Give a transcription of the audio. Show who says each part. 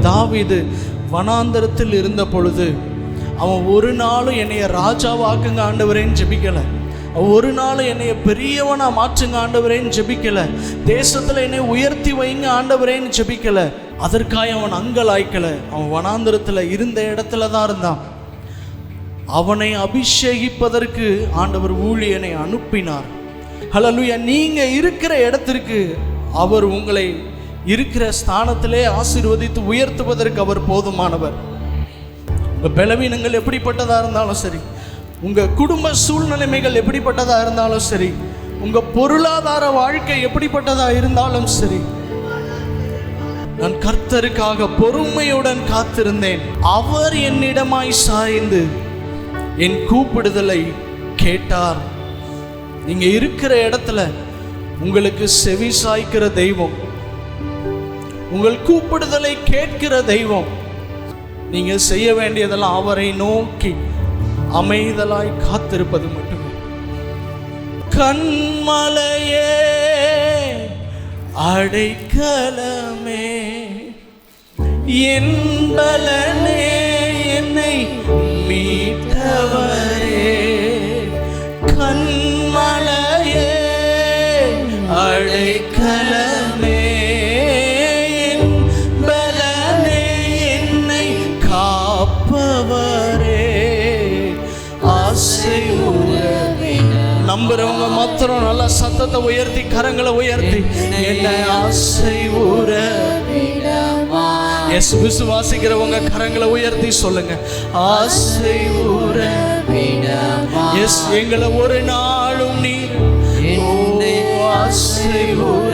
Speaker 1: தாவீது வனாந்தரத்தில் இருந்த பொழுது அவன் ஒரு நாளும் என்னைய ராஜாவாக்குங்க ஆண்டவரேன்னு ஜெபிக்கலை. ஒரு நாள் என்னைய பெரியவனா மாற்றுங்க ஆண்டவரேன்னு ஜெபிக்கலை. தேசத்தில் என்னை உயர்த்தி வைங்க ஆண்டவரேன்னு ஜெபிக்கலை. அதற்காக அவன் அங்கலாய்க்கலை. அவன் வனாந்தரத்தில் இருந்த இடத்துல தான் இருந்தான். அவனை அபிஷேகிப்பதற்கு ஆண்டவர் ஊழியனை அனுப்பினார். ஹல்லேலூயா. நீங்க இருக்கிற இடத்திற்கு அவர் உங்களை இருக்கிற ஸ்தானத்திலே ஆசீர்வதித்து உயர்த்துவதற்கு அவர் போதுமானவர். உங்க பலவீனங்கள் எப்படிப்பட்டதா இருந்தாலும் சரி, உங்க குடும்ப சூழ்நிலைமைகள் எப்படிப்பட்டதா இருந்தாலும் சரி, உங்க பொருளாதார வாழ்க்கை எப்படிப்பட்டதா இருந்தாலும் சரி, நான் கர்த்தருக்காக பொறுமையுடன் காத்திருந்தேன். அவர் என்னிடமாய் சாய்ந்து என் கூப்பிடுதலை கேட்டார். நீங்க இருக்கிற இடத்துல உங்களுக்கு செவி சாய்க்கிற தெய்வம், உங்கள் கூப்பிடுதலை கேட்கிற தெய்வம். நீங்க செய்ய வேண்டியதெல்லாம் அவரை நோக்கி அமைதலாய் காத்திருப்பது மட்டுமே. கண்மலையே அடைக்கலமே என் பலனே என்னை மீட்டவரே. கண்மலையே அடைக்கலமே என் பலனே என்னை காப்பவரே. ஆசை நம்புறவங்க மாத்திரம் நல்லா சத்தத்தை உயர்த்தி கரங்களை உயர்த்தி என்ன ஆசை ஊர. எஸ், விசுவாசிக்கிறவங்க கரங்களை உயர்த்தி சொல்லுங்க, ஆசை ஊர. எஸ், எங்களை ஒரு நாளும் நீர் ஆசை ஊர